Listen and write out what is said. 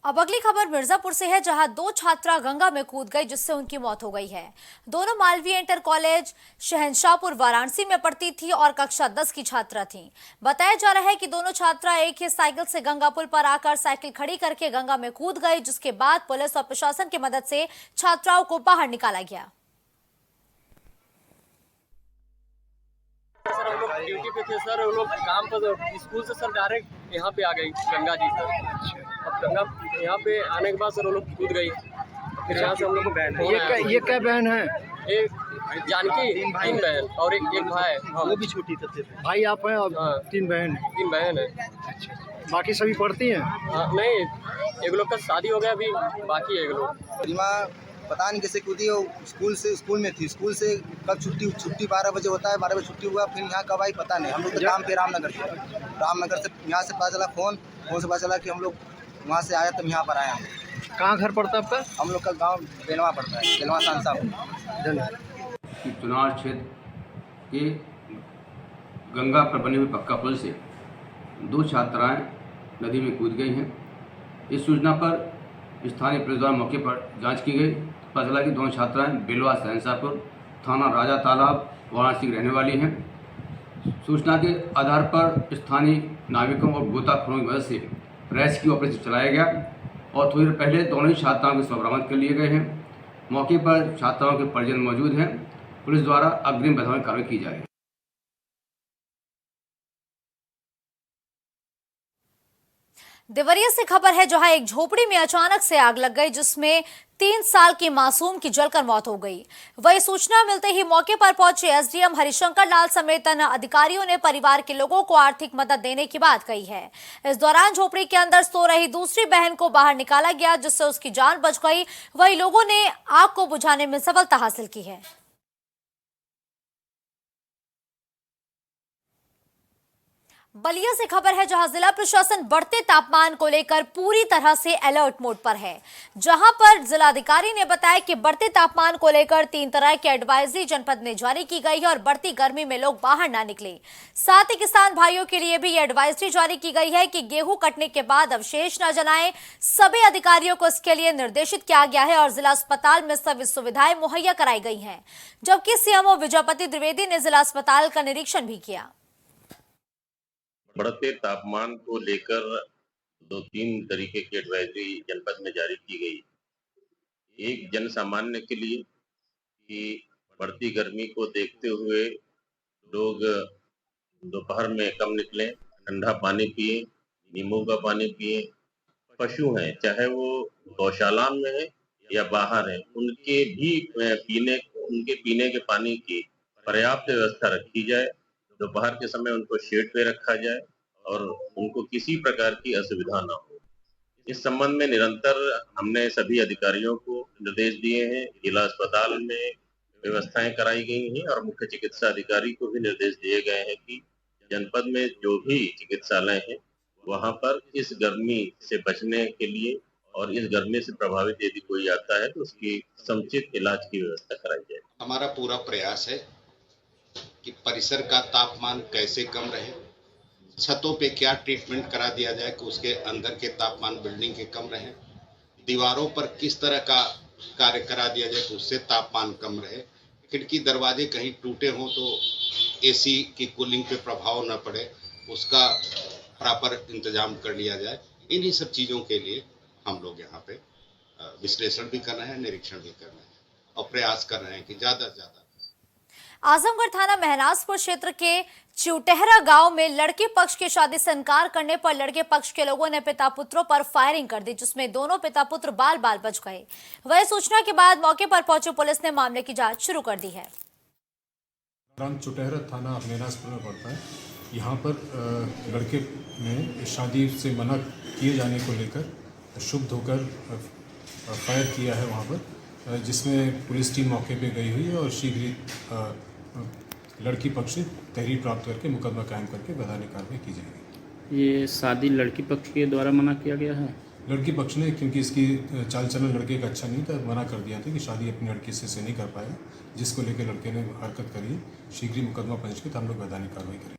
अब अगली खबर मिर्जापुर से है, जहां दो छात्रा गंगा में कूद गई जिससे उनकी मौत हो गई है। दोनों मालवीय इंटर कॉलेज शहंशाहपुर वाराणसी में पढ़ती थी और कक्षा 10 की छात्रा थीं। बताया जा रहा है कि दोनों छात्रा एक ही साइकिल से गंगा पुल पर आकर साइकिल खड़ी करके गंगा में कूद गई, जिसके बाद पुलिस और प्रशासन की मदद से छात्राओं को बाहर निकाला गया। सर हम लोग ड्यूटी पे थे सर, हम लोग काम पर स्कूल से सर डायरेक्ट यहाँ पे आ गई गंगा जी सर। अब गंगा यहाँ पे आने के बाद सर हम लोग कूद गई। फिर यहाँ से हम लोग को बहन ये क्या बहन है? एक जानकी, तीन बहन और एक भाई। हाँ। वो भी छोटी थी। भाई आप हैं और हाँ। तीन बहन है। अच्छा, बाकी सभी पढ़ती हैं? हाँ, नहीं, एक लोग का शादी हो गया, अभी बाकी है एक लोग। पता नहीं कैसे कूदी हो। स्कूल में थी। स्कूल से कब छुट्टी 12 बजे होता है, 12 बजे छुट्टी हुआ, फिर यहाँ कब आई पता नहीं। हम लोग तो काम पे रामनगर से यहाँ से पता चला, फोन से पता चला कि हम लोग वहाँ से आया, तब यहाँ पर आए हम। कहाँ घर पड़ता है आपका? हम लोग का गांव बेलवा पड़ता है, बेलवा शहंशाहपुर। चुनाव क्षेत्र के गंगा पर बने हुए पक्का पुल से दो छात्राएं नदी में कूद गई हैं। इस सूचना पर स्थानीय पुलिस द्वारा मौके पर जांच की गई। पता चला कि दोनों छात्राएं बेलवा शहंशाहपुर थाना राजा तालाब वाराणसी की रहने वाली हैं। सूचना के आधार पर स्थानीय नाविकों और गोताखोरों की मदद से रेस्क्यू ऑपरेशन चलाया गया और थोड़ी देर पहले दोनों ही छात्राओं के शव बरामद कर लिए गए हैं। मौके पर छात्राओं के परिजन मौजूद हैं। पुलिस द्वारा अग्रिम वैधानिक कार्रवाई की जा रही है। देवरिया से खबर है, जहां एक झोपड़ी में अचानक से आग लग गई, जिसमें 3 साल की मासूम की जलकर मौत हो गई। वही सूचना मिलते ही मौके पर पहुंचे एसडीएम हरिशंकर लाल समेत अन्य अधिकारियों ने परिवार के लोगों को आर्थिक मदद देने की बात कही है। इस दौरान झोपड़ी के अंदर सो रही दूसरी बहन को बाहर निकाला गया, जिससे उसकी जान बच गई। वही लोगों ने आग को बुझाने में सफलता हासिल की है। बलिया से खबर है, जहां जिला प्रशासन बढ़ते तापमान को लेकर पूरी तरह से अलर्ट मोड पर है। जहां पर जिलाधिकारी ने बताया कि बढ़ते तापमान को लेकर 3 तरह की एडवाइजरी जनपद में जारी की गई है और बढ़ती गर्मी में लोग बाहर ना निकले। साथ ही किसान भाइयों के लिए भी एडवाइजरी जारी की गई है कि गेहूं कटने के बाद अवशेष न जलाएं। सभी अधिकारियों को इसके लिए निर्देशित किया गया है और जिला अस्पताल में सभी सुविधाएं मुहैया कराई गई हैं। जबकि सीएमओ विजयपति द्विवेदी ने जिला अस्पताल का निरीक्षण भी किया। बढ़ते तापमान को लेकर 2-3 तरीके की एडवाइजरी जनपद में जारी की गई। एक जन सामान्य के लिए कि बढ़ती गर्मी को देखते हुए लोग दोपहर में कम निकलें, ठंडा पानी पिए, नींबू का पानी पिए। पशु हैं, चाहे वो गौशाला में है या बाहर है, उनके पीने के पानी की पर्याप्त व्यवस्था रखी जाए। दोपहर के समय उनको शेड पे रखा जाए और उनको किसी प्रकार की असुविधा न हो। इस संबंध में निरंतर हमने सभी अधिकारियों को निर्देश दिए हैं। जिला अस्पताल में व्यवस्थाएं कराई गई हैं और मुख्य चिकित्सा अधिकारी को भी निर्देश दिए गए हैं कि जनपद में जो भी चिकित्सालय हैं वहां पर इस गर्मी से बचने के लिए और इस गर्मी से प्रभावित यदि कोई आता है तो उसकी समुचित इलाज की व्यवस्था कराई जाए। हमारा पूरा प्रयास है कि परिसर का तापमान कैसे कम रहे, छतों पे क्या ट्रीटमेंट करा दिया जाए कि उसके अंदर के तापमान बिल्डिंग के कम रहे, दीवारों पर किस तरह का कार्य करा दिया जाए कि उससे तापमान कम रहे, खिड़की दरवाजे कहीं टूटे हों तो एसी की कूलिंग पे प्रभाव न पड़े, उसका प्रॉपर इंतजाम कर लिया जाए। इन्हीं सब चीज़ों के लिए हम लोग यहाँ पे विश्लेषण भी कर रहे हैं, निरीक्षण भी कर रहे हैं और प्रयास कर रहे हैं कि ज़्यादा से ज़्यादा। आजमगढ़ थाना महनाजपुर क्षेत्र के चिवटेहरा गांव में लड़के पक्ष की शादी से इनकार करने पर लड़के पक्ष के लोगों ने पिता पुत्रों पर फायरिंग कर दी, जिसमें दोनों पिता पुत्र बाल बाल बच गए। वही सूचना के बाद मौके पर पहुंची पुलिस ने मामले की जांच शुरू कर दी है। चिवटेहरा थाना महनाजपुर में पड़ता है। यहाँ पर लड़के ने शादी से मना किए जाने को लेकर क्षुब्ध होकर फायर किया है वहाँ पर, जिसमें पुलिस टीम मौके पे गई हुई है और शीघ्र ही लड़की पक्ष से तहरीर प्राप्त करके मुकदमा कायम करके वैधानिक कार्रवाई की जाएगी। ये शादी लड़की पक्ष के द्वारा मना किया गया है? लड़की पक्ष ने, क्योंकि इसकी चाल चलन लड़के का अच्छा नहीं था, मना कर दिया था कि शादी अपनी लड़की से नहीं कर पाएगा, जिसको लेकर लड़के ने हरकत करी। शीघ्र ही मुकदमा पंच के हम लोग वैधानिक कार्रवाई करेंगे।